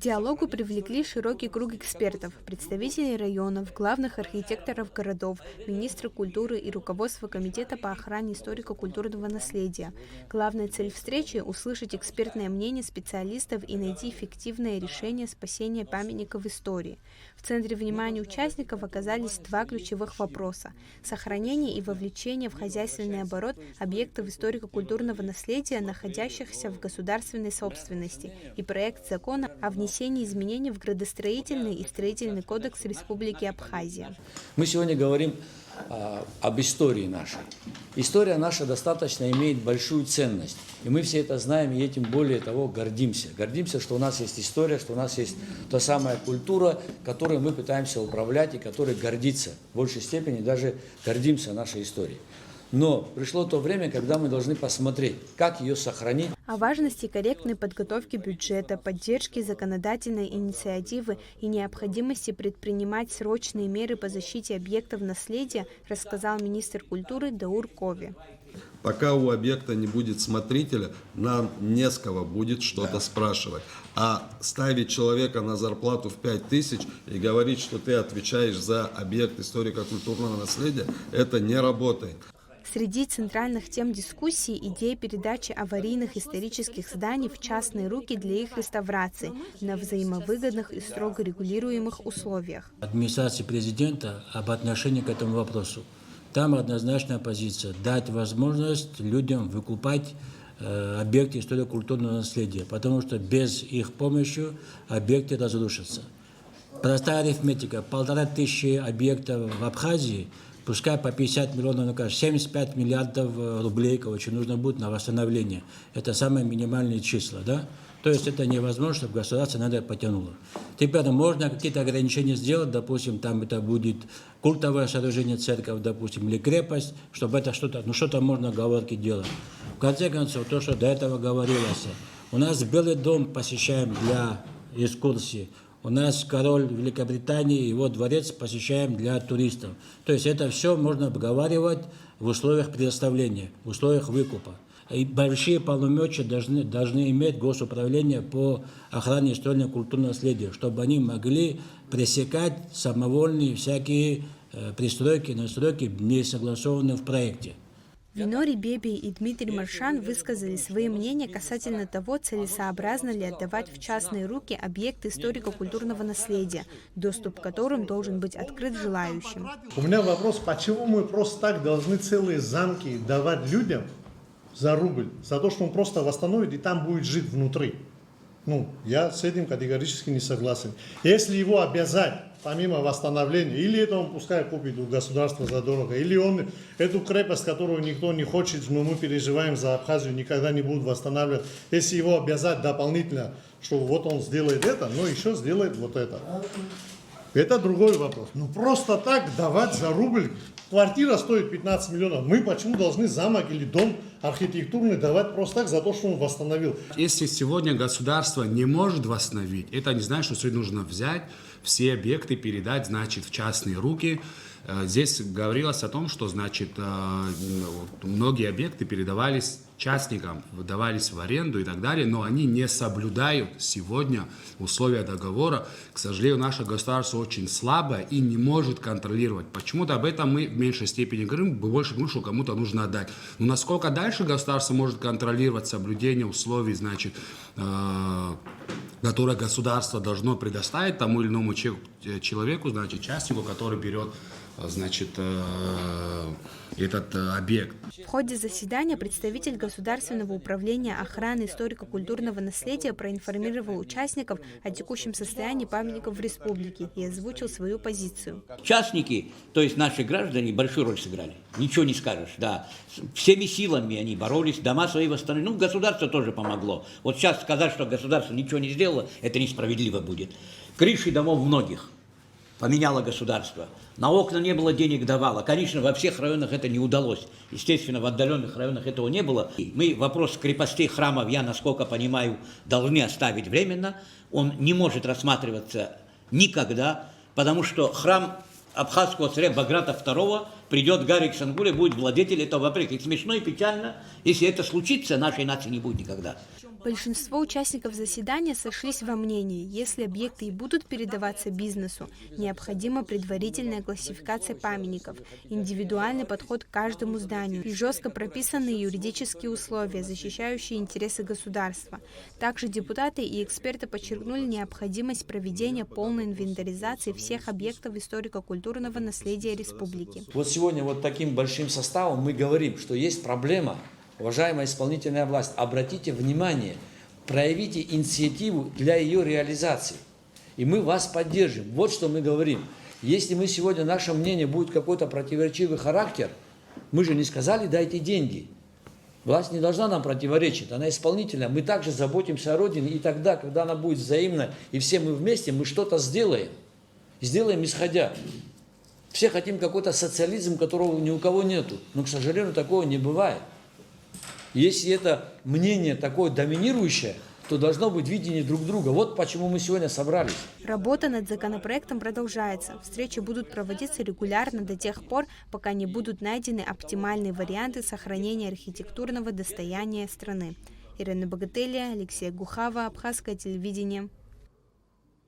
диалогу привлекли широкий круг экспертов, представителей районов, главных архитекторов городов, министра культуры и руководства Комитета по охране историко-культурного наследия. Главная цель встречи – услышать экспертное мнение специалистов и найти эффективное решение спасения памятников истории. В центре внимания участников оказались два ключевых вопроса – сохранение и вовлечение в хозяйственный оборот объектов историко-культурного наследия, находящихся в государственной собственности, и проект закона о внесении изменений в градостроительный и строительный кодекс Республики Абхазия. Мы сегодня говорим об истории нашей. История наша достаточно имеет большую ценность. И мы все это знаем, и этим более того гордимся. Гордимся, что у нас есть история, что у нас есть та самая культура, которой мы пытаемся управлять и которой гордиться. В большей степени даже гордимся нашей историей. Но пришло то время, когда мы должны посмотреть, как ее сохранить. О важности корректной подготовки бюджета, поддержки законодательной инициативы и необходимости предпринимать срочные меры по защите объектов наследия рассказал министр культуры Даур Кови. Пока у объекта не будет смотрителя, нам не с кого будет что-то спрашивать. А ставить человека на зарплату в 5000 и говорить, что ты отвечаешь за объект историко-культурного наследия, это не работает. Среди центральных тем дискуссии – идея передачи аварийных исторических зданий в частные руки для их реставрации на взаимовыгодных и строго регулируемых условиях. Администрации президента об отношении к этому вопросу. Там однозначная позиция – дать возможность людям выкупать объекты историко-культурного наследия, потому что без их помощи объекты разрушатся. Простая арифметика – 1500 объектов в Абхазии, пускай по 50 миллионов, 75 миллиардов рублей, короче, нужно будет на восстановление. Это самые минимальные числа, да? То есть это невозможно, чтобы государство на это потянуло. Теперь можно какие-то ограничения сделать, допустим, там это будет культовое сооружение, церковь, допустим, или крепость, чтобы это что-то можно оговорки делать. В конце концов, то, что до этого говорилось, у нас Белый дом посещаем для экскурсии. У нас король Великобритании, его дворец посещаем для туристов. То есть это все можно обговаривать в условиях предоставления, в условиях выкупа. И большие полномочия должны иметь госуправление по охране историко-культурного наследия, чтобы они могли пресекать самовольные всякие пристройки, настройки, не согласованные в проекте. Винори Беби и Дмитрий Маршан высказали свои мнения касательно того, целесообразно ли отдавать в частные руки объекты историко-культурного наследия, доступ к которым должен быть открыт желающим. У меня вопрос, почему мы просто так должны целые замки давать людям за рубль, за то, что он просто восстановит и там будет жить внутри? Я с этим категорически не согласен. Если его обязать, помимо восстановления, или это он пускай купит у государства задорого, или он эту крепость, которую никто не хочет, но мы переживаем за Абхазию, никогда не будут восстанавливать. Если его обязать дополнительно, что вот он сделает это, но еще сделает вот это. Это другой вопрос. Просто так давать за рубль. Квартира стоит 15 миллионов. Мы почему должны замок или дом архитектурный давать просто так за то, что он восстановил? Если сегодня государство не может восстановить, это не значит, что сегодня нужно взять все объекты, передать, в частные руки. Здесь говорилось о том, что, многие объекты передавались частникам, выдавались в аренду и так далее, но они не соблюдают сегодня условия договора. К сожалению, наше государство очень слабое и не может контролировать. Почему-то об этом мы в меньшей степени говорим, больше говорим, что кому-то нужно отдать. Но насколько дальше государство может контролировать соблюдение условий, которые государство должно предоставить тому или иному человеку, частнику, который берет этот объект. В ходе заседания представитель Государственного управления охраны историко-культурного наследия проинформировал участников о текущем состоянии памятников в республике и озвучил свою позицию. Частники, то есть наши граждане, большую роль сыграли. Ничего не скажешь, да. Всеми силами они боролись, дома свои восстановили. Государство тоже помогло. Вот сейчас сказать, что государство ничего не сделало, это несправедливо будет. Крыши домов многих поменяло государство. На окна не было денег, давало. Конечно, во всех районах это не удалось. Естественно, в отдаленных районах этого не было. Мы вопрос крепостей, храмов, я, насколько понимаю, должны оставить временно. Он не может рассматриваться никогда, потому что храм абхазского царя Баграта II придет Гарик Сангуле, будет владетель этого объекта. И смешно и печально, если это случится, нашей нации не будет никогда. Большинство участников заседания сошлись во мнении, если объекты и будут передаваться бизнесу, необходима предварительная классификация памятников, индивидуальный подход к каждому зданию и жестко прописанные юридические условия, защищающие интересы государства. Также депутаты и эксперты подчеркнули необходимость проведения полной инвентаризации всех объектов историко-культурного наследия республики. Вот сегодня вот таким большим составом мы говорим, что есть проблема. Уважаемая исполнительная власть, обратите внимание, проявите инициативу для ее реализации. И мы вас поддержим. Вот что мы говорим. Если мы сегодня, наше мнение будет какой-то противоречивый характер, мы же не сказали дайте деньги. Власть не должна нам противоречить, она исполнительная. Мы также заботимся о Родине, и тогда, когда она будет взаимна, и все мы вместе, мы что-то сделаем. Сделаем исходя. Все хотим какой-то социализм, которого ни у кого нету. Но, к сожалению, такого не бывает. Если это мнение такое доминирующее, то должно быть видение друг друга. Вот почему мы сегодня собрались. Работа над законопроектом продолжается. Встречи будут проводиться регулярно до тех пор, пока не будут найдены оптимальные варианты сохранения архитектурного достояния страны. Ирина Богателия, Алексей Гухава, Абхазское телевидение.